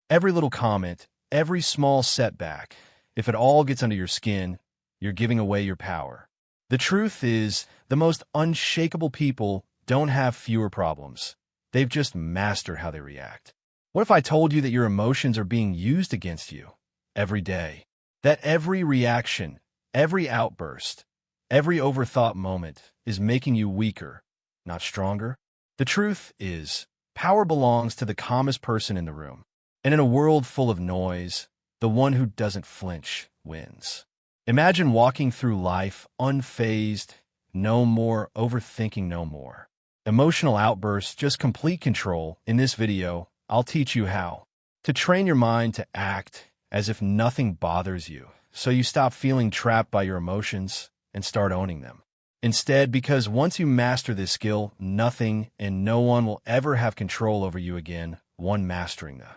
Every little comment, every small setback, if it all gets under your skin, you're giving away your power. The truth is, the most unshakable people don't have fewer problems. They've just mastered how they react. What if I told you that your emotions are being used against you every day? That every reaction, every outburst, every overthought moment is making you weaker, not stronger? The truth is, power belongs to the calmest person in the room. And in a world full of noise, the one who doesn't flinch wins. Imagine walking through life unfazed, no more overthinking, no more emotional outbursts, just complete control. In this video, I'll teach you how to train your mind to act as if nothing bothers you, so you stop feeling trapped by your emotions and start owning them. Instead, because once you master this skill, nothing and no one will ever have control over you again. One, mastering the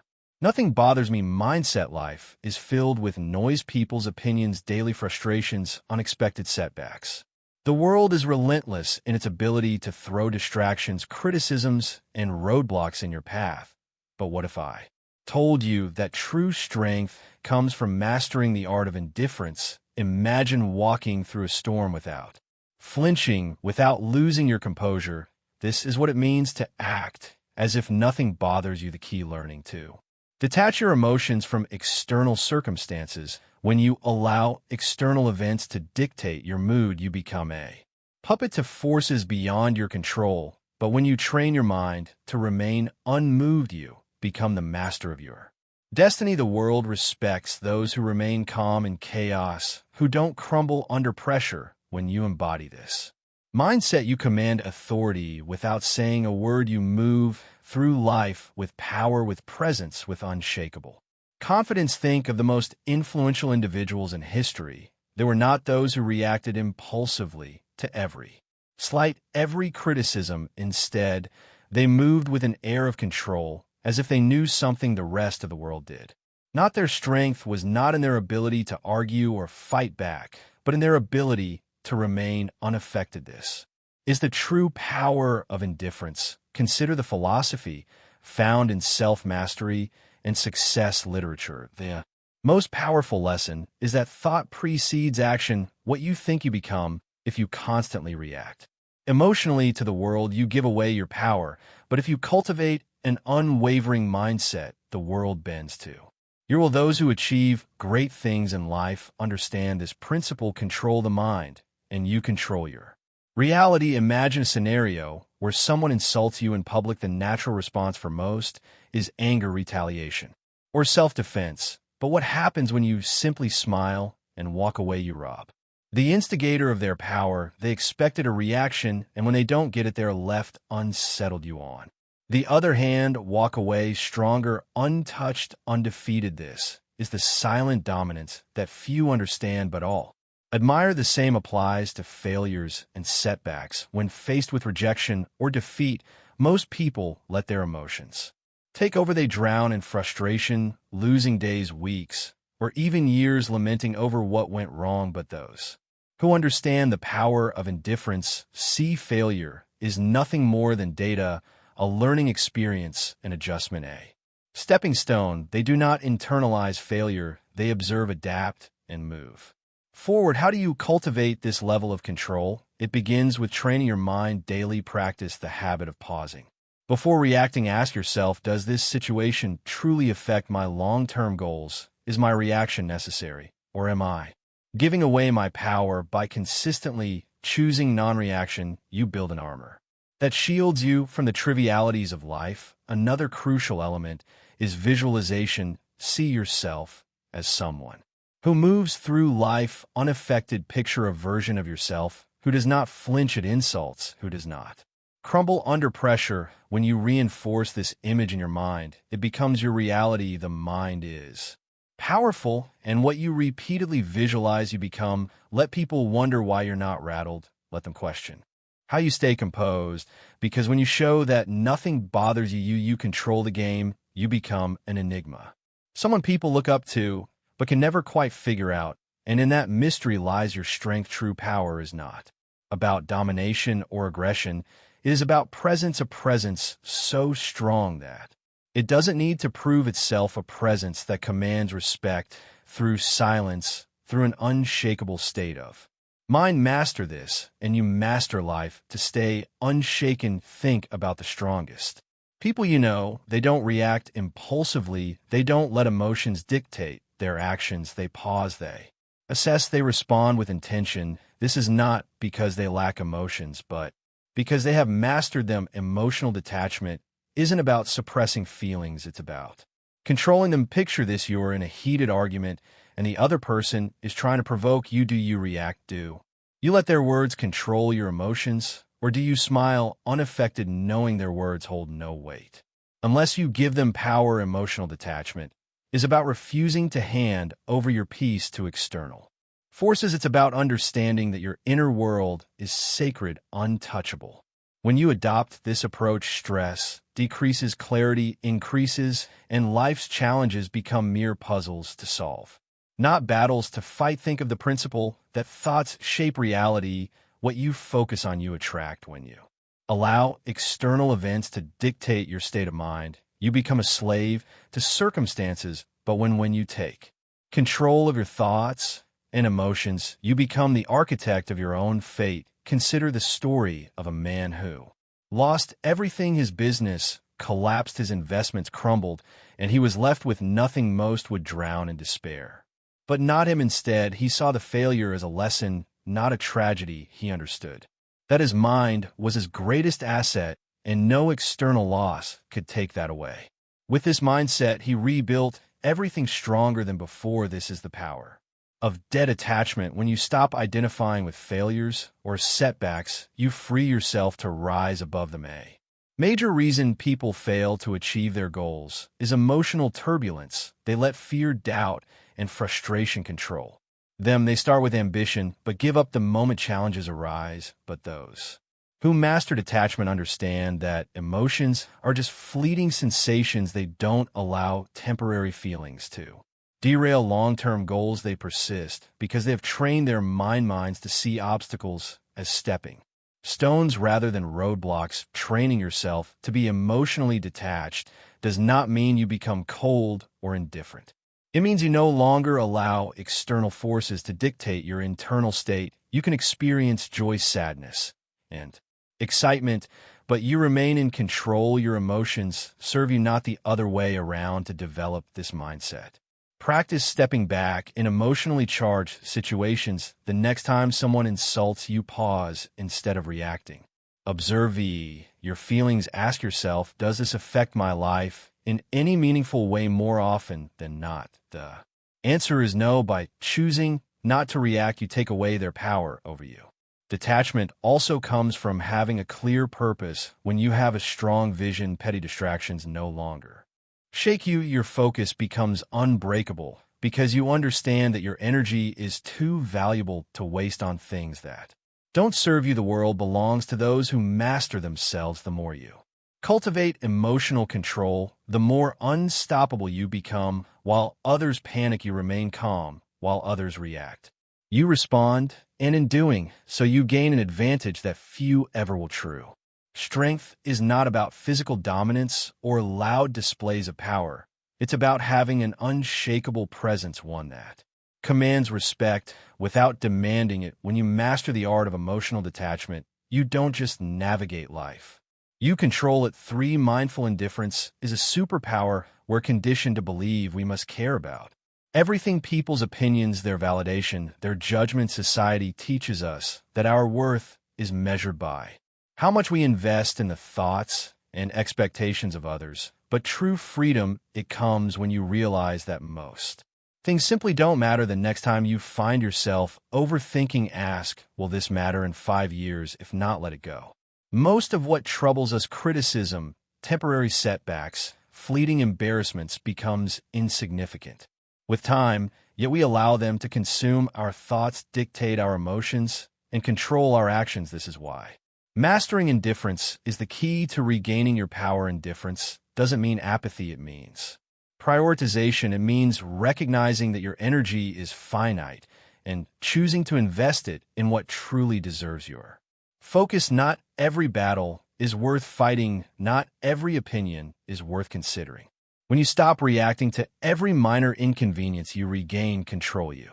nothing bothers me mindset life is filled with noise, people's opinions, daily frustrations, unexpected setbacks. The world is relentless in its ability to throw distractions, criticisms, and roadblocks in your path. But what if I told you that true strength comes from mastering the art of indifference? Imagine walking through a storm without flinching, without losing your composure. This is what it means to act as if nothing bothers you. The key learning to detach your emotions from external circumstances. When you allow external events to dictate your mood, you become a puppet to forces beyond your control. But when you train your mind to remain unmoved, you become the master of your destiny. The world respects those who remain calm in chaos, who don't crumble under pressure. When you embody this mindset, you command authority without saying a word. You move through life with power, with presence, with unshakable confidence. Think of the most influential individuals in history. They were not those who reacted impulsively to every slight, every criticism. Instead, they moved with an air of control, as if they knew something the rest of the world did. Not their strength was not in their ability to argue or fight back, but in their ability to remain unaffected. This is the true power of indifference. Consider the philosophy found in self-mastery and success literature. The most powerful lesson is that thought precedes action. What you think, you become. If you constantly react emotionally to the world, you give away your power. But if you cultivate an unwavering mindset, the world bends to you. Will those who achieve great things in life understand this principle? Control the mind, and you control your reality. Imagine a scenario where someone insults you in public. The natural response for most is anger, retaliation, or self-defense. But what happens when you simply smile and walk away? You rob the instigator of their power. They expected a reaction, and when they don't get it, they're left unsettled. You, on the other hand, walk away stronger, untouched, undefeated. This is the silent dominance that few understand but all admire. The same applies to failures and setbacks. When faced with rejection or defeat, most people let their emotions take over. They drown in frustration, losing days, weeks, or even years lamenting over what went wrong. But those who understand the power of indifference see failure is nothing more than data, a learning experience, an adjustment, a stepping stone. They do not internalize failure. They observe, adapt, and move forward. How do you cultivate this level of control? It begins with training your mind daily. Practice the habit of pausing before reacting. Ask yourself, does this situation truly affect my long-term goals? Is my reaction necessary, or am I giving away my power? By consistently choosing non-reaction, you build an armor that shields you from the trivialities of life. Another crucial element is visualization. See yourself as someone who moves through life unaffected. Picture a version of yourself who does not flinch at insults, who does not crumble under pressure. When you reinforce this image in your mind, it becomes your reality. The mind is powerful, and what you repeatedly visualize, you become. Let people wonder why you're not rattled. Let them question how you stay composed, because when you show that nothing bothers you, you control the game. You become an enigma, someone people look up to but can never quite figure out. And in that mystery lies your strength. True power is not about domination or aggression. It is about presence, a presence so strong that It doesn't need to prove itself a presence that commands respect through silence, through an unshakable state of mind. Master this, and you master life. To stay unshaken, think about the strongest people you know. They don't react impulsively. They don't let emotions dictate their actions. They pause. They assess. They respond with intention. This is not because they lack emotions, but because they have mastered them. Emotional detachment isn't about suppressing feelings. It's about controlling them. Picture this: you're in a heated argument, and the other person is trying to provoke you. Do you react? Do you let their words control your emotions? Or do you smile, unaffected, knowing their words hold no weight? Unless you give them power. Emotional detachment is about refusing to hand over your peace to external forces. It's about understanding that your inner world is sacred, untouchable. When you adopt this approach, stress decreases, clarity increases, and life's challenges become mere puzzles to solve, not battles to fight. Think of the principle that thoughts shape reality. What you focus on, you attract. When you allow external events to dictate your state of mind, you become a slave to circumstances. But when you take control of your thoughts and emotions, you become the architect of your own fate. Consider the story of a man who lost everything. His business collapsed, his investments crumbled, and he was left with nothing. Most would drown in despair. But not him. Instead, he saw the failure as a lesson, not a tragedy. He understood that his mind was his greatest asset, and no external loss could take that away. With this mindset, he rebuilt everything stronger than before. This is the power of detachment. When you stop identifying with failures or setbacks, you free yourself to rise above them. A major reason people fail to achieve their goals is emotional turbulence. They let fear, doubt, and frustration control them. They start with ambition, but give up the moment challenges arise. But those who master detachment understand that emotions are just fleeting sensations. They don't allow temporary feelings to derail long-term goals. They persist because they have trained their minds to see obstacles as stepping stones rather than roadblocks. Training yourself to be emotionally detached does not mean you become cold or indifferent. It means you no longer allow external forces to dictate your internal state. You can experience joy, sadness, and excitement, but you remain in control. Your emotions serve you, not the other way around. To develop this mindset, practice stepping back in emotionally charged situations. The next time someone insults you, pause instead of reacting. Observe your feelings. Ask yourself, does this affect my life in any meaningful way? More often than not, the answer is no. By choosing not to react, you take away their power over you. Detachment also comes from having a clear purpose. When you have a strong vision, petty distractions no longer shake you. Your focus becomes unbreakable because you understand that your energy is too valuable to waste on things that don't serve you. The world belongs to those who master themselves. The more you cultivate emotional control, the more unstoppable you become. While others panic, you remain calm. While others react, you respond. And in doing so, you gain an advantage that few ever will. True strength is not about physical dominance or loud displays of power. It's about having an unshakable presence, one that commands respect without demanding it. When you master the art of emotional detachment, you don't just navigate life, you control it. 3. Mindful indifference is a superpower. We're conditioned to believe we must care about everything: people's opinions, their validation, their judgment. Society teaches us that our worth is measured by how much we invest in the thoughts and expectations of others. But true freedom, it comes when you realize that most things simply don't matter. The next time you find yourself overthinking, ask, will this matter in 5 years? If not, let it go. Most of what troubles us, criticism, temporary setbacks, fleeting embarrassments, becomes insignificant with time, yet we allow them to consume our thoughts, dictate our emotions, and control our actions. This is why mastering indifference is the key to regaining your power. Indifference doesn't mean apathy. It means prioritization. It means recognizing that your energy is finite and choosing to invest it in what truly deserves your focus. Not every battle is worth fighting, not every opinion is worth considering. When you stop reacting to every minor inconvenience, you regain control. You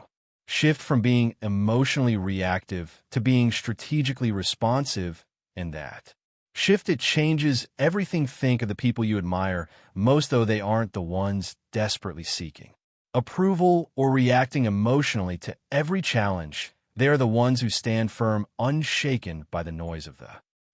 shift from being emotionally reactive to being strategically responsive, and that shift, it changes everything. Think of the people you admire most, though they aren't the ones desperately seeking approval or reacting emotionally to every challenge. They are the ones who stand firm, unshaken by the noise of the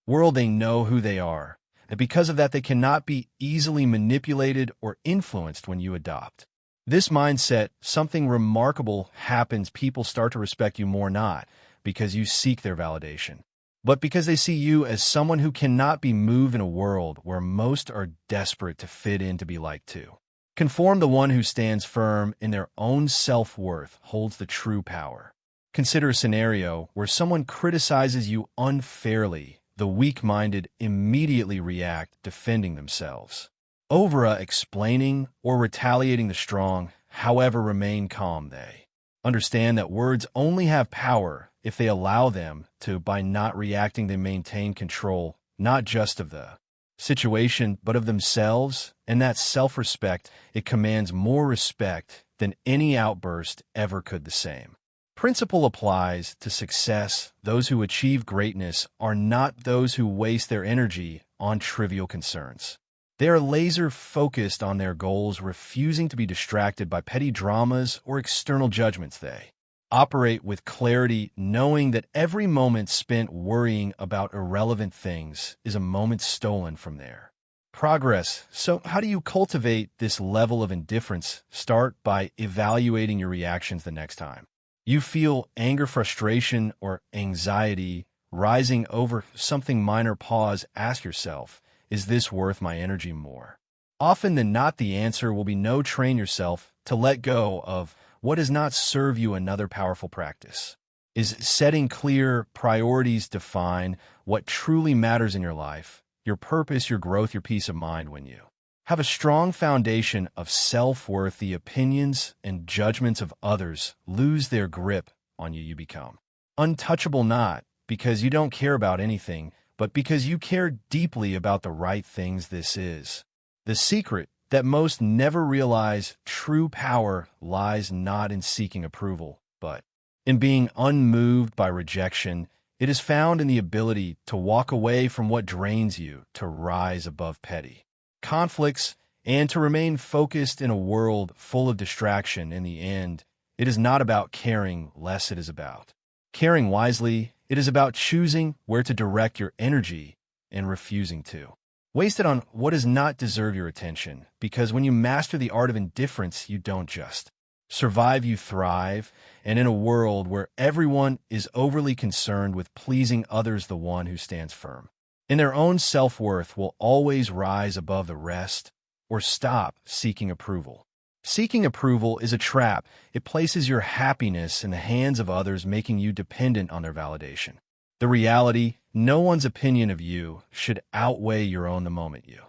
world. They know who they are, and because of that, they cannot be easily manipulated or influenced. When you adopt this mindset, something remarkable happens. People start to respect you more, not because you seek their validation, but because they see you as someone who cannot be moved in a world where most are desperate to fit in, to be liked too. Conform. The one who stands firm in their own self-worth holds the true power. Consider a scenario where someone criticizes you unfairly. The weak-minded immediately react, defending themselves, explaining or retaliating. The strong, however, remain calm. They understand that words only have power if they allow them to. By not reacting, they maintain control, not just of the situation, but of themselves, and that self-respect, it commands more respect than any outburst ever could. The same principle applies to success. Those who achieve greatness are not those who waste their energy on trivial concerns. They are laser-focused on their goals, refusing to be distracted by petty dramas or external judgments. They operate with clarity, knowing that every moment spent worrying about irrelevant things is a moment stolen from their progress. So how do you cultivate this level of indifference? Start by evaluating your reactions the next time you feel anger, frustration, or anxiety rising over something minor. Pause, ask yourself, is this worth my energy? More often than not, the answer will be no. Train yourself to let go of what does not serve you. Another powerful practice is setting clear priorities. Define what truly matters in your life, your purpose, your growth, your peace of mind. When you have a strong foundation of self-worth, the opinions and judgments of others lose their grip on you. You become untouchable, not because you don't care about anything, but because you care deeply about the right things. This is the secret that most never realize. True power lies not in seeking approval, but in being unmoved by rejection. It is found in the ability to walk away from what drains you, to rise above petty conflicts, and to remain focused in a world full of distraction. In the end, it is not about caring less, it is about caring wisely. It is about choosing where to direct your energy and refusing to waste it on what does not deserve your attention. Because when you master the art of indifference, you don't just survive, you thrive. And in a world where everyone is overly concerned with pleasing others, the one who stands firm in their own self-worth will always rise above the rest. Or stop seeking approval. Seeking approval is a trap. It places your happiness in the hands of others, making you dependent on their validation. The reality, no one's opinion of you should outweigh your own. The moment you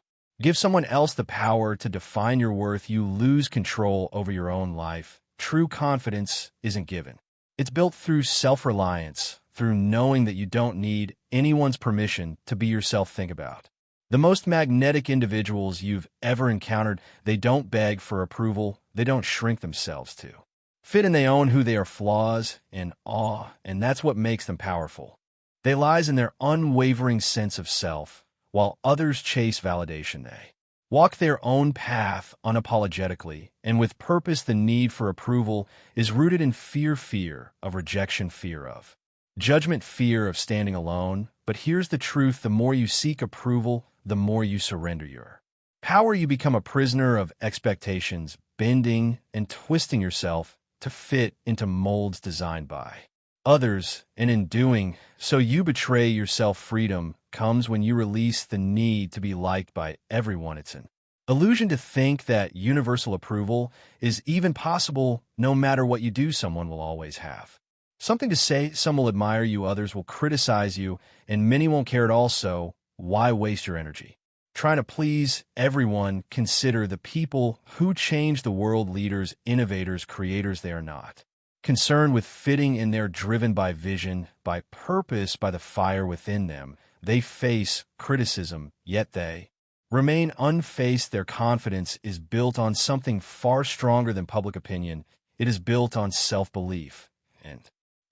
give someone else the power to define your worth, you lose control over your own life. True confidence isn't given. It's built through self-reliance, through knowing that you don't need anyone's permission to be yourself. Think about the most magnetic individuals you've ever encountered. They don't beg for approval. They don't shrink themselves to fit in. They own who they are, flaws and awe, and that's what makes them powerful. They lies in their unwavering sense of self. While others chase validation, they walk their own path unapologetically and with purpose. The need for approval is rooted in fear of rejection, fear of judgment, fear of standing alone. But here's the truth. The more you seek approval, the more you surrender your power. You become a prisoner of expectations, bending and twisting yourself to fit into molds designed by others, and in doing so, you betray yourself. Freedom comes when you release the need to be liked by everyone. It's an illusion to think that universal approval is even possible. No matter what you do, someone will always have something to say. Some will admire you, others will criticize you, and many won't care at all. So why waste your energy trying to please everyone? Consider the people who change the world, leaders, innovators, creators. They are not concerned with fitting in. They're driven by vision, by purpose, by the fire within them. They face criticism, yet they remain unfazed. Their confidence is built on something far stronger than public opinion. It is built on self-belief. And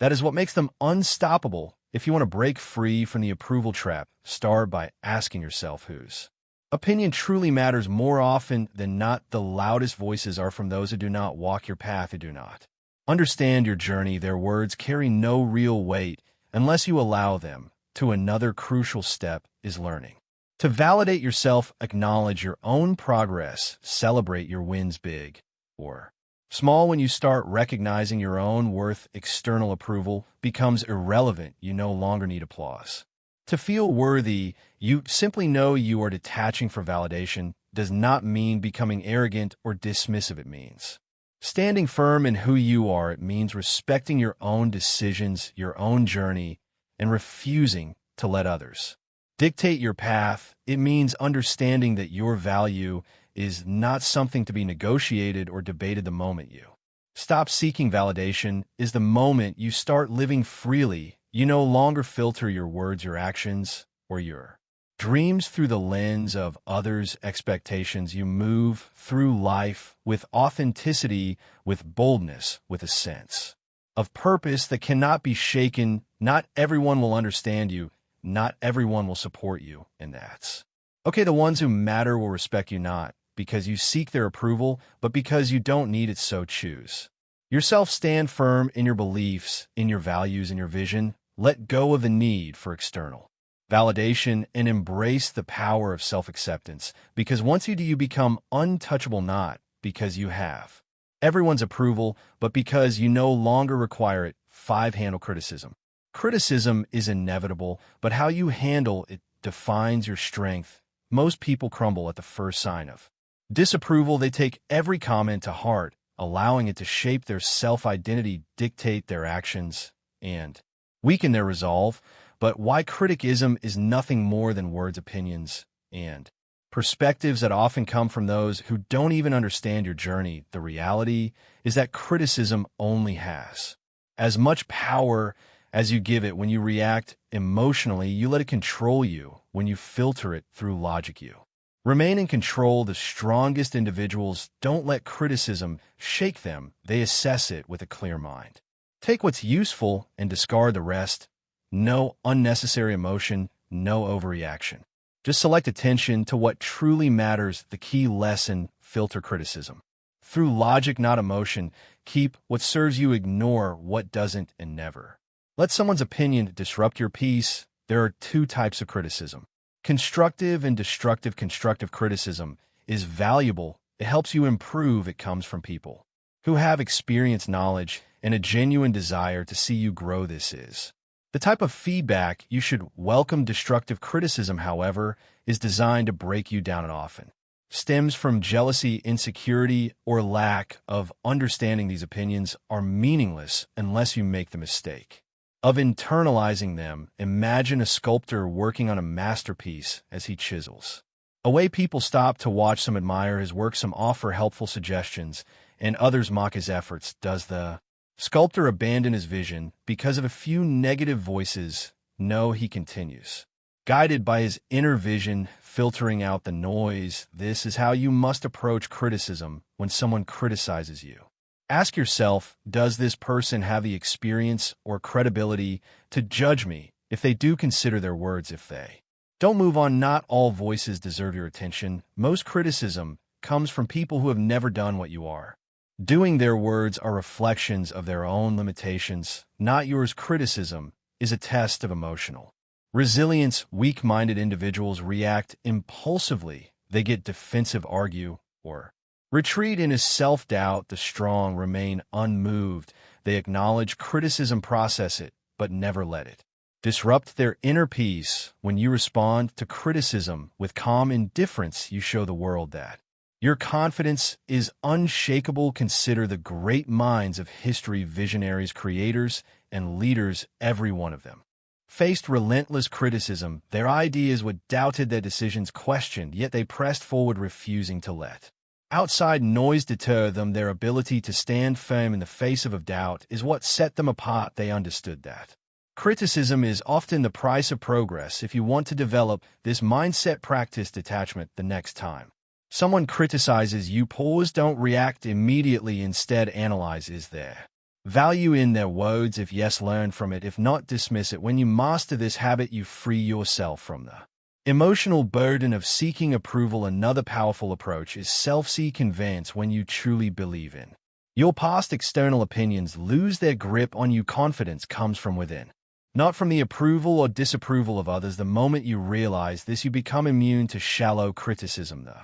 that is what makes them unstoppable. If you want to break free from the approval trap, start by asking yourself whose opinion truly matters. More often than not, the loudest voices are from those who do not walk your path, who do not understand your journey. Their words carry no real weight unless you allow them to. Another crucial step is learning to validate yourself. Acknowledge your own progress. Celebrate your wins, big or small. When you start recognizing your own worth, external approval becomes irrelevant. You no longer need applause to feel worthy. You simply know you are. Detaching for validation does not mean becoming arrogant or dismissive. It means standing firm in who you are. It means respecting your own decisions, your own journey, and refusing to let others dictate your path. It means understanding that your value is not something to be negotiated or debated. The moment you stop seeking validation is the moment you start living freely. You no longer filter your words, your actions, or your dreams through the lens of others' expectations. You move through life with authenticity, with boldness, with a sense of purpose that cannot be shaken. Not everyone will understand you. Not everyone will support you, and that's okay. The ones who matter will respect you, not because you seek their approval, but because you don't need it. So choose yourself. Stand firm in your beliefs, in your values, in your vision. Let go of the need for external validation and embrace the power of self-acceptance, because once you do, you become untouchable, not because you have everyone's approval, but because you no longer require it. 5. Handle criticism. Criticism is inevitable, but how you handle it defines your strength. Most people crumble at the first sign of disapproval. They take every comment to heart, allowing it to shape their self-identity, dictate their actions, and weaken their resolve. But why criticism is nothing more than words, opinions, and perspectives that often come from those who don't even understand your journey. The reality is that criticism only has as much power as you give it. When you react emotionally, you let it control you. When you filter it through logic, you remain in control. The strongest individuals don't let criticism shake them. They assess it with a clear mind. Take what's useful and discard the rest. No unnecessary emotion, no overreaction. Just select attention to what truly matters. The key lesson: filter criticism through logic, not emotion. Keep what serves you, ignore what doesn't, and never let someone's opinion disrupt your peace. There are 2 types of criticism: constructive and destructive. Constructive criticism is valuable. It helps you improve. It comes from people who have experience, knowledge, and a genuine desire to see you grow. This is the type of feedback you should welcome. Destructive criticism, however, is designed to break you down and often stems from jealousy, insecurity, or lack of understanding. These opinions are meaningless unless you make the mistake of internalizing them. Imagine a sculptor working on a masterpiece. As he chisels away, people stop to watch. Some admire his work, some offer helpful suggestions, and others mock his efforts. Does the sculptor abandon his vision because of a few negative voices? No, he continues, guided by his inner vision, filtering out the noise. This is how you must approach criticism. When someone criticizes you, ask yourself, does this person have the experience or credibility to judge me? If they do, consider their words. If they don't, move on. Not all voices deserve your attention. Most criticism comes from people who have never done what you are doing. Their words are reflections of their own limitations, not yours. Criticism is a test of emotional resilience. Weak-minded individuals react impulsively. They get defensive, argue, or retreat into self-doubt. The strong remain unmoved. They acknowledge criticism, process it, but never let it disrupt their inner peace. When you respond to criticism with calm indifference, you show the world that your confidence is unshakable. Consider the great minds of history, visionaries, creators, and leaders. Every one of them faced relentless criticism. Their ideas were doubted, their decisions questioned, yet they pressed forward, refusing to let outside noise deter them. Their ability to stand firm in the face of doubt is what set them apart. They understood that Criticism is often the price of progress if you want to develop this mindset. Practice detachment the next time someone criticizes you. Pause, don't react immediately. Instead, analyze, is there value in their words? If yes, learn from it. If not, dismiss it. When you master this habit, you free yourself from the emotional burden of seeking approval. Another powerful approach is self-convince. When you truly believe in your past, external opinions lose their grip on you. Confidence comes from within, not from the approval or disapproval of others. The moment you realize this, you become immune to shallow criticism. The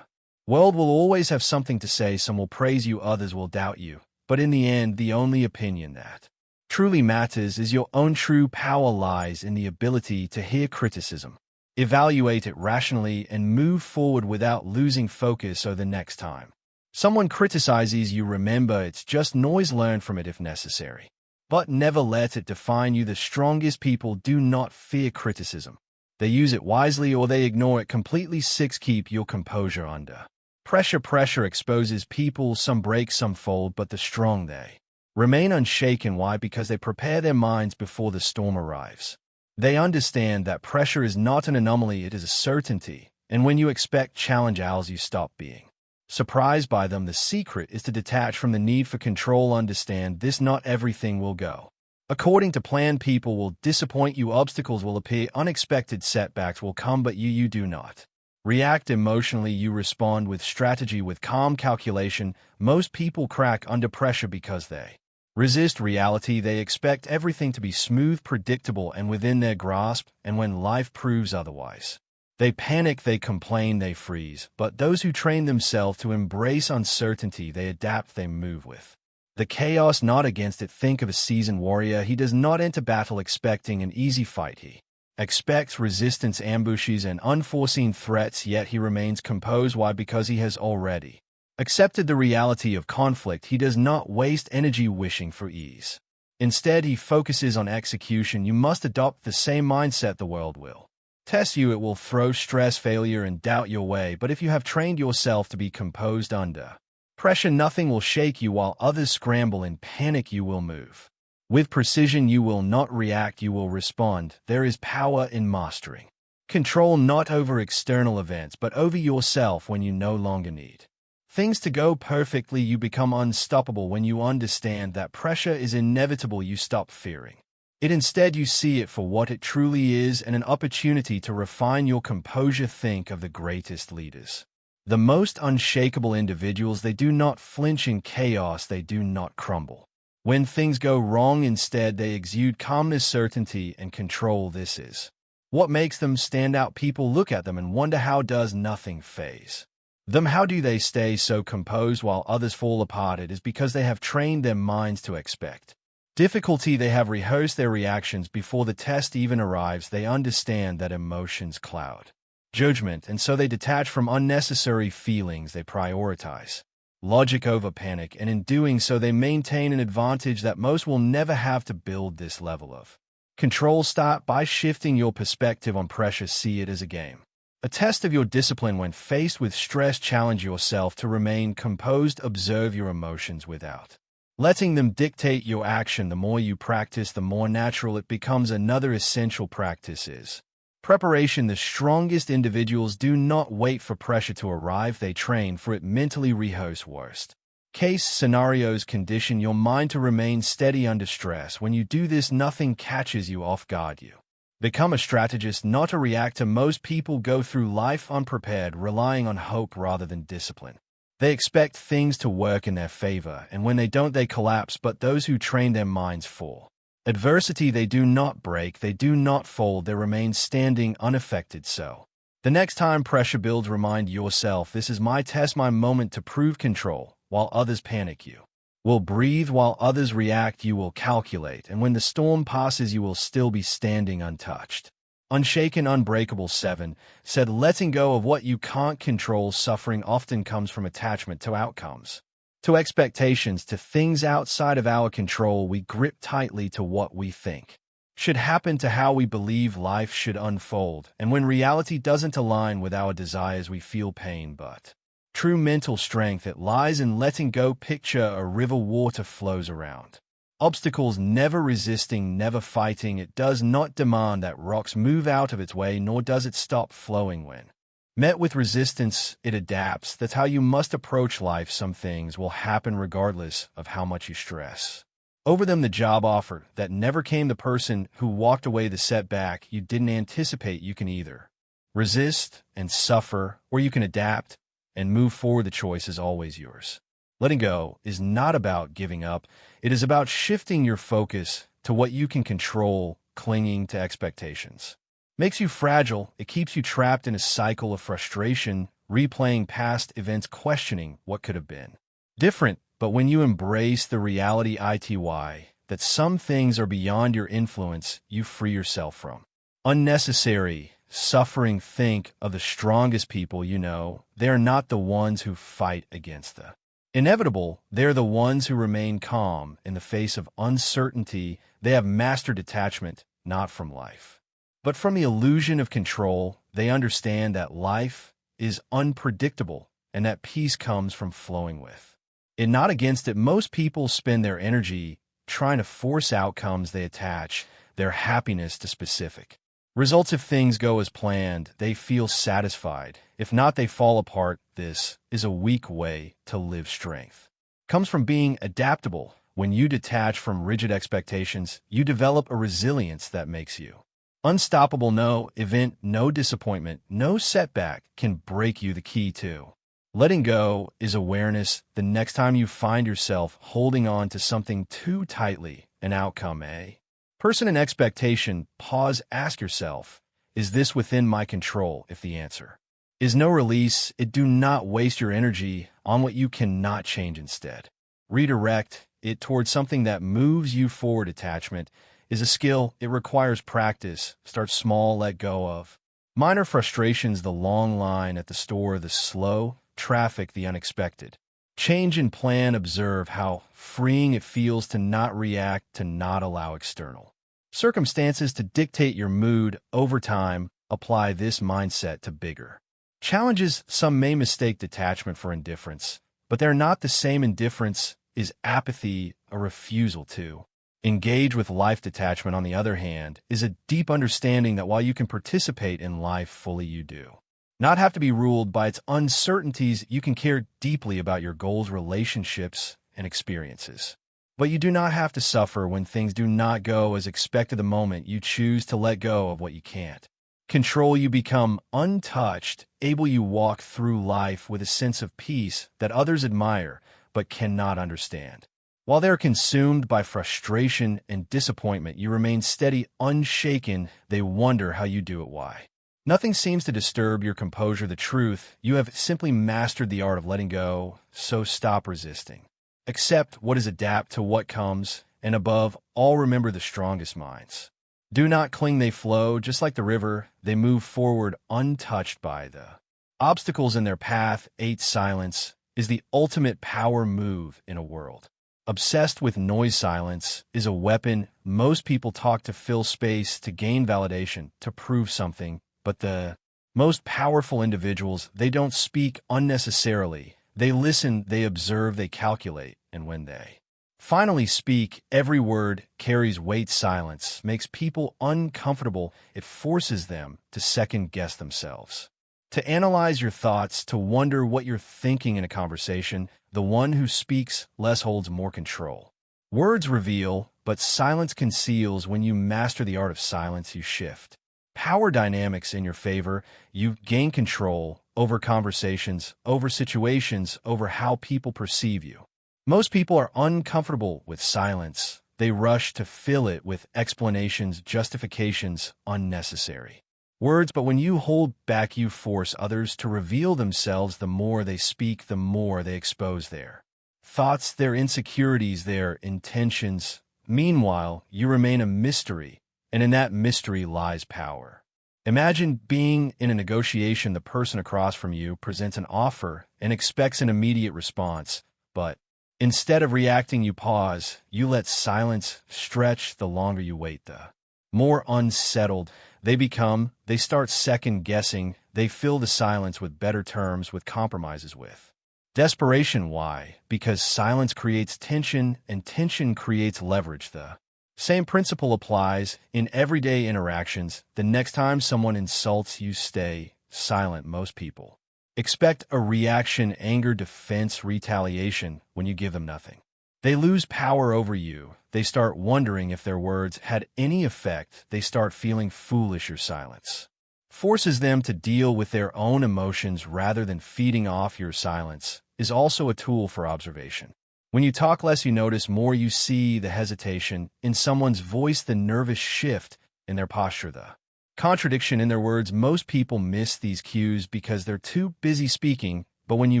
world will always have something to say. Some will praise you, others will doubt you. But in the end, the only opinion that truly matters is your own. True power lies in the ability to hear criticism, evaluate it rationally, and move forward without losing focus. So the next time someone criticizes you, remember it's just noise. Learn from it if necessary, but never let it define you. The strongest people do not fear criticism. They use it wisely, or they ignore it completely. 6. Keep your composure under pressure. Pressure exposes people. Some break, some fold, but the strong, they remain unshaken. Why? Because they prepare their minds before the storm arrives. They understand that pressure is not an anomaly, it is a certainty. And when you expect challenge hours, you stop being surprised by them. The secret is to detach from the need for control. Understand this: not everything will go according to plan. People will disappoint you. Obstacles will appear. Unexpected setbacks will come, but you do not react emotionally. You respond with strategy, with calm calculation. Most people crack under pressure because they resist reality. They expect everything to be smooth, predictable, and within their grasp. And when life proves otherwise, they panic, they complain, they freeze. But those who train themselves to embrace uncertainty, they adapt, they move with the chaos, not against it. Think of a seasoned warrior. He does not enter battle expecting an easy fight. He expects resistance, ambushes, and unforeseen threats, yet he remains composed. Why? Because he has already accepted the reality of conflict. He does not waste energy wishing for ease. Instead, he focuses on execution. You must adopt the same mindset. The world will test you. It will throw stress, failure, and doubt your way. But if you have trained yourself to be composed under pressure, nothing will shake you. While others scramble in panic, you will move with precision. You will not react, you will respond. There is power in mastering control, not over external events, but over yourself. When you no longer need things to go perfectly, you become unstoppable. When you understand that pressure is inevitable, you stop fearing it. Instead, you see it for what it truly is, and an opportunity to refine your composure. Think of the greatest leaders, the most unshakable individuals. They do not flinch in chaos, they do not crumble when things go wrong. Instead, they exude calmness, certainty, and control. This is what makes them stand out. People look at them and wonder, how does nothing faze them? How do they stay so composed while others fall apart? It is because they have trained their minds to expect difficulty. They have rehearsed their reactions before the test even arrives. They understand that emotions cloud judgment, and so they detach from unnecessary feelings. They prioritize logic over panic, and in doing so, they maintain an advantage that most will never have. To build this level of control, start by shifting your perspective on pressure. See it as a game, a test of your discipline. When faced with stress, challenge yourself to remain composed. Observe your emotions without letting them dictate your action. The more you practice, the more natural it becomes. Another essential practice is preparation. The strongest individuals do not wait for pressure to arrive. They train for it mentally. Rehearse worst case scenarios. Condition your mind to remain steady under stress. When you do this, nothing catches you off guard. You become a strategist, not a reactor. Most people go through life unprepared, relying on hope rather than discipline. They expect things to work in their favor, and when they don't, they collapse. But those who train their minds for adversity, they do not break, they do not fold, they remain standing unaffected. So the next time pressure builds, remind yourself, this is my test, my moment to prove control. While others panic, you will breathe. While others react, you will calculate. And when the storm passes, you will still be standing untouched, unshaken, unbreakable. 7. Said letting go of what you can't control. Suffering often comes from attachment to outcomes, to expectations, to things outside of our control. We grip tightly to what we think should happen, to how we believe life should unfold. And when reality doesn't align with our desires, we feel pain. But true mental strength, it lies in letting go. Picture a river, water flows around Obstacles never resisting, never fighting. It does not demand that rocks move out of its way, nor does it stop flowing when met with resistance. It adapts. That's how you must approach life. Some things will happen regardless of how much you stress over them. The job offer that never came, the person who walked away, the setback you didn't anticipate. You can either resist and suffer, or you can adapt and move forward. The choice is always yours. Letting go is not about giving up. It is about shifting your focus to what you can control. Clinging to expectations makes you fragile. It keeps you trapped in a cycle of frustration, replaying past events, questioning what could have been different. But when you embrace the reality that some things are beyond your influence, you free yourself from unnecessary suffering. Think of the strongest people you know. They are not the ones who fight against the inevitable. They're the ones who remain calm in the face of uncertainty. They have mastered detachment, not from life, but from the illusion of control. They understand that life is unpredictable and that peace comes from flowing with it, not against it. Most people spend their energy trying to force outcomes. They attach their happiness to specific results. If things go as planned, they feel satisfied. If not, they fall apart. This is a weak way to live. Strength comes from being adaptable. When you detach from rigid expectations, you develop a resilience that makes you unstoppable. No event, no disappointment, no setback can break you. The key to letting go is awareness. The next time you find yourself holding on to something too tightly, an outcome, a person, an expectation, pause, ask yourself, is this within my control? If the answer is no, release it. Do not waste your energy on what you cannot change. Instead, redirect it towards something that moves you forward. Attachment is a skill. It requires practice. Start small. Let go of minor frustrations, the long line at the store, the slow traffic, the unexpected change in plan. Observe how freeing it feels to not react, to not allow external circumstances to dictate your mood. Over time, apply this mindset to bigger challenges. Some may mistake detachment for indifference, but they're not the same. Indifference is apathy, a refusal to engage with life. Detachment, on the other hand, is a deep understanding that while you can participate in life fully, you do not have to be ruled by its uncertainties. You can care deeply about your goals, relationships, and experiences, but you do not have to suffer when things do not go as expected. The moment you choose to let go of what you can't control, you become untouched, able. You walk through life with a sense of peace that others admire but cannot understand. While they're consumed by frustration and disappointment, you remain steady, unshaken. They wonder how you do it. Why? Nothing seems to disturb your composure. The truth, you have simply mastered the art of letting go. So stop resisting. Accept what is, adapt to what comes, and above all, remember the strongest minds do not cling. They flow just like the river. They move forward untouched by the obstacles in their path. 8. Silence is the ultimate power move in a world obsessed with noise. Silence is a weapon. Most people talk to fill space, to gain validation, to prove something. But the most powerful individuals, they don't speak unnecessarily. They listen, they observe, they calculate. And when they finally speak, every word carries weight. Silence makes people uncomfortable. It forces them to second-guess themselves, to analyze your thoughts, to wonder what you're thinking in a conversation. The one who speaks less holds more control. Words reveal, but silence conceals. When you master the art of silence, you shift power dynamics in your favor. You gain control over conversations, over situations, over how people perceive you. Most people are uncomfortable with silence. They rush to fill it with explanations, justifications, unnecessary words. But when you hold back, you force others to reveal themselves. The more they speak, the more they expose their thoughts, their insecurities, their intentions. Meanwhile, you remain a mystery, and in that mystery lies power. Imagine being in a negotiation. The person across from you presents an offer and expects an immediate response, but instead of reacting, you pause. You let silence stretch. The longer you wait, the more unsettled they become. They start second-guessing. They fill the silence with better terms, with compromises, with Desperation, why? Because silence creates tension, and tension creates leverage. The same principle applies in everyday interactions. The next time someone insults you, stay silent. Most people expect a reaction: anger, defense, retaliation when you give them nothing. They lose power over you. They start wondering if their words had any effect. They start feeling foolish. Your silence forces them to deal with their own emotions rather than feeding off your silence. Is also a tool for observation. When you talk less, you notice more. You see the hesitation in someone's voice, the nervous shift in their posture, the contradiction in their words. Most people miss these cues because they're too busy speaking, but when you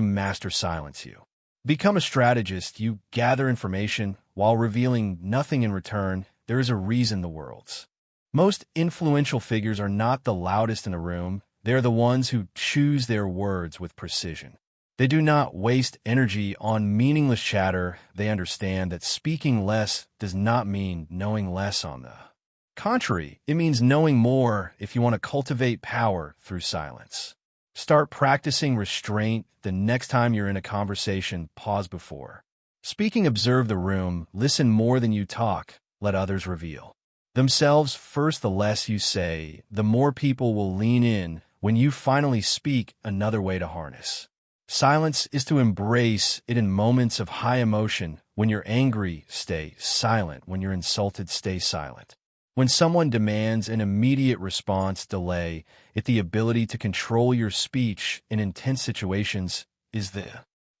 master silence, you become a strategist. You gather information while revealing nothing in return. There is a reason the world's most influential figures are not the loudest in a room. They're the ones who choose their words with precision. They do not waste energy on meaningless chatter. They understand that speaking less does not mean knowing less. On the contrary, it means knowing more. If you want to cultivate power through silence, start practicing restraint. The next time you're in a conversation, pause before speaking. Observe the room. Listen more than you talk. Let others reveal themselves first. The less you say, the more people will lean in. When you finally speak, another way to harness silence is to embrace it in moments of high emotion. When you're angry, stay silent. When you're insulted, stay silent. When someone demands an immediate response, delay it. The ability to control your speech in intense situations is the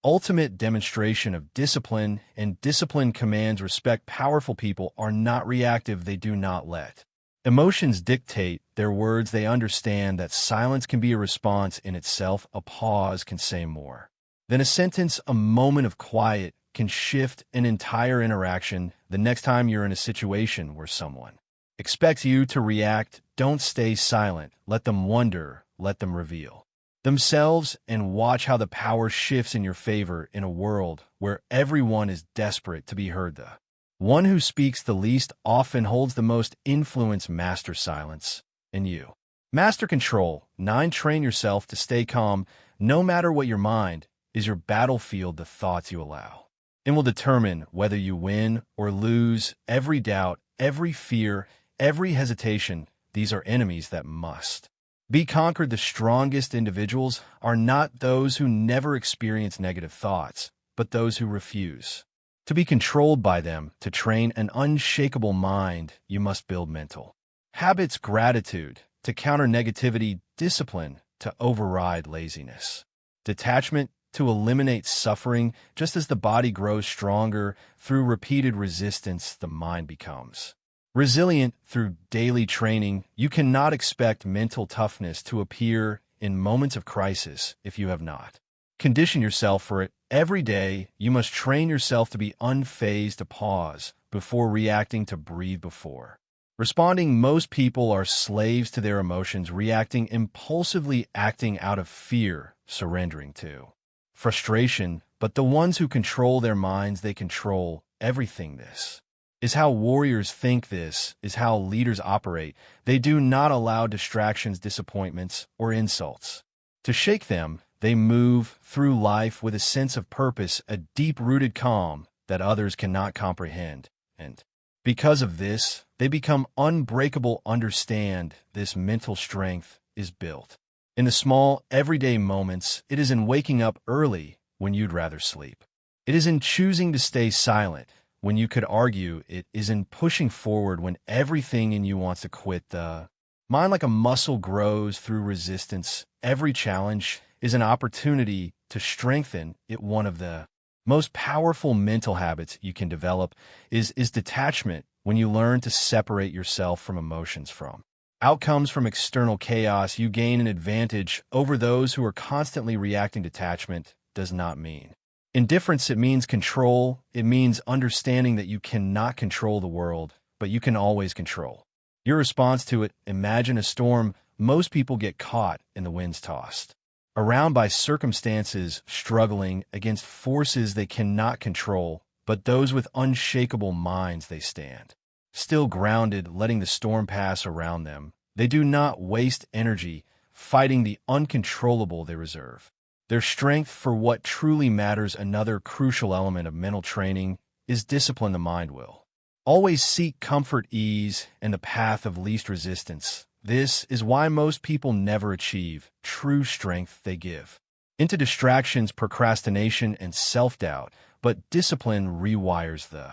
ultimate demonstration of discipline, and discipline commands respect. Powerful people are not reactive. They do not let emotions dictate their words. They understand that silence can be a response in itself. A pause can say more than a sentence. A moment of quiet can shift an entire interaction. The next time you're in a situation where someone expects you to react, don't stay silent. Let them wonder. Let them reveal themselves, and watch how the power shifts in your favor. In a world where everyone is desperate to be heard, the one who speaks the least often holds the most influence. Master silence, and you master control. 9. Train yourself to stay calm. No matter what, your mind is your battlefield. The thoughts you allow and will determine whether you win or lose. Every doubt, every fear, every hesitation, these are enemies that must be conquered. The strongest individuals are not those who never experience negative thoughts, but those who refuse to be controlled by them. To train an unshakable mind, you must build mental habits. Gratitude to counter negativity, discipline to override laziness, detachment to eliminate suffering. Just as the body grows stronger through repeated resistance, the mind becomes resilient through daily training. You cannot expect mental toughness to appear in moments of crisis if you have not conditioned yourself for it. Every day, you must train yourself to be unfazed, to pause before reacting, to breathe before responding. Most people are slaves to their emotions, reacting impulsively, acting out of fear, surrendering to frustration. But the ones who control their minds, they control everything. This is how warriors think. This is how leaders operate. They do not allow distractions, disappointments, or insults to shake them. They move through life with a sense of purpose, a deep-rooted calm that others cannot comprehend. And because of this, they become unbreakable. Understand this: mental strength is built in the small, everyday moments. It is in waking up early when you'd rather sleep. It is in choosing to stay silent when you could argue. It is in pushing forward when everything in you wants to quit. The mind, like a muscle, grows through resistance. Every challenge is an opportunity to strengthen it. One of the most powerful mental habits you can develop is detachment. When you learn to separate yourself from emotions, from outcomes, from external chaos, you gain an advantage over those who are constantly reacting. Detachment does not mean indifference. It means control. It means understanding that you cannot control the world, but you can always control your response to it. Imagine a storm. Most people get caught in the winds, tossed around by circumstances, struggling against forces they cannot control. But those with unshakable minds, they stand still, grounded, letting the storm pass around them. They do not waste energy fighting the uncontrollable. They reserve Their strength for what truly matters. Another crucial element of mental training is discipline the mind will. Always seek comfort, ease, and the path of least resistance. This is why most people never achieve true strength they give into distractions, procrastination, and self-doubt, but discipline rewires the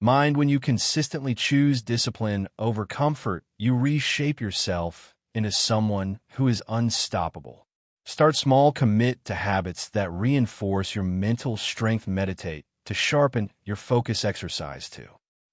mind. When you consistently choose discipline over comfort, you reshape yourself into someone who is unstoppable. Start small, commit to habits that reinforce your mental strength. Meditate to sharpen your focus, exercise to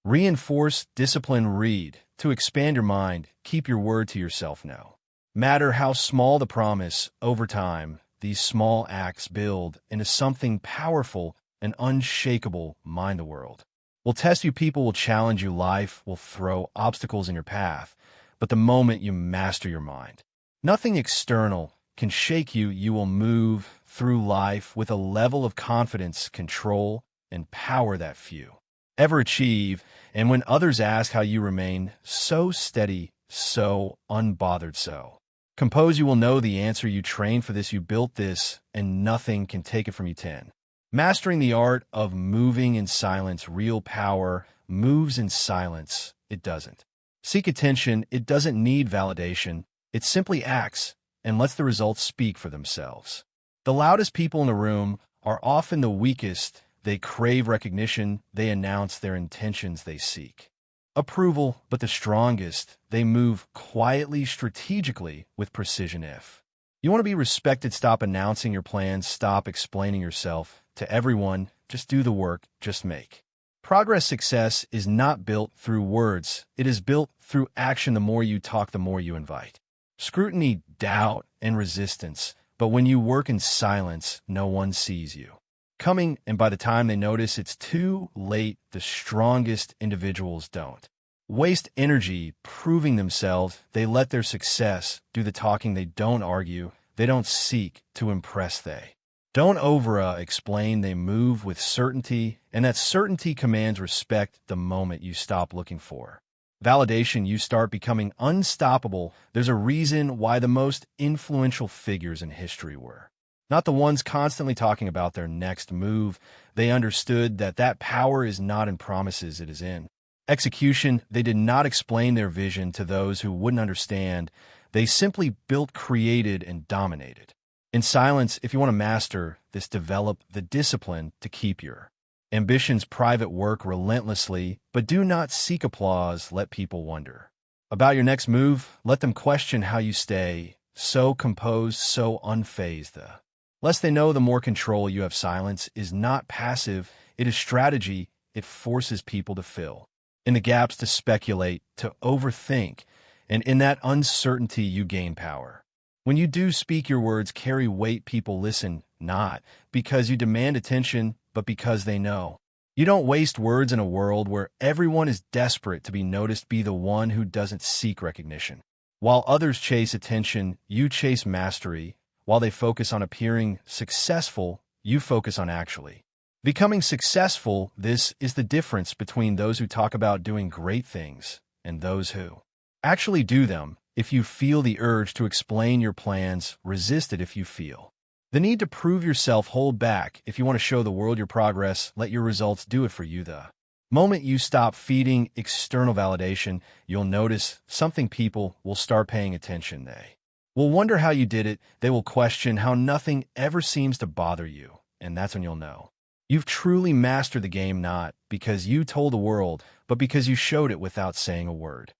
reinforce discipline, read to expand your mind, keep your word to yourself. No matter how small the promise, over time, these small acts build into something powerful and unshakable. Mind the world will test you, people will challenge you, life will throw obstacles in your path, but the moment you master your mind, nothing external can shake you. You will move through life with a level of confidence, control, and power that few ever achieve. And when others ask how you remain so steady, so unbothered, so composed, you will know the answer. You trained for this, you built this, and nothing can take it from you. 10. Mastering the art of moving in silence. Real power moves in silence. It doesn't seek attention. It doesn't need validation. It simply acts and lets the results speak for themselves. The loudest people in a room are often the weakest. They crave recognition. They announce their intentions. They seek approval. But the strongest, they move quietly, strategically, with precision. If you want to be respected, stop announcing your plans. Stop explaining yourself to everyone. Just do the work. Just make progress. Success is not built through words. It is built through action. The more you talk, the more you invite scrutiny, doubt, and resistance. But when you work in silence, no one sees you coming, and by the time they notice, it's too late. The strongest individuals don't waste energy proving themselves. They let their success do the talking. They don't argue. They don't seek to impress. They don't over-explain. They move with certainty, and that certainty commands respect. The moment you stop looking for validation, you start becoming unstoppable. There's a reason why the most influential figures in history were not the ones constantly talking about their next move. They understood that power is not in promises, it is in execution. They did not explain their vision to those who wouldn't understand. They simply built, created, and dominated in silence. If you want to master this, develop the discipline to keep your ambitions private. Work relentlessly, but do not seek applause. Let people wonder about your next move. Let them question how you stay so composed, so unfazed. The less they know, the more control you have. Silence is not passive. It is strategy. It forces people to fill in the gaps, to speculate, to overthink. And in that uncertainty, you gain power. When you do speak, your words carry weight. People listen, not because you demand attention, but because they know you don't waste words. In a world where everyone is desperate to be noticed, be the one who doesn't seek recognition. While others chase attention, you chase mastery. While they focus on appearing successful, you focus on actually becoming successful. This is the difference between those who talk about doing great things and those who actually do them. If you feel the urge to explain your plans, resist it. If you feel the need to prove yourself, hold back. If you want to show the world your progress, let your results do it for you. The moment you stop feeding external validation, you'll notice something. People will start paying attention. They will wonder how you did it. They will question how nothing ever seems to bother you. And that's when you'll know you've truly mastered the game, not because you told the world, but because you showed it without saying a word.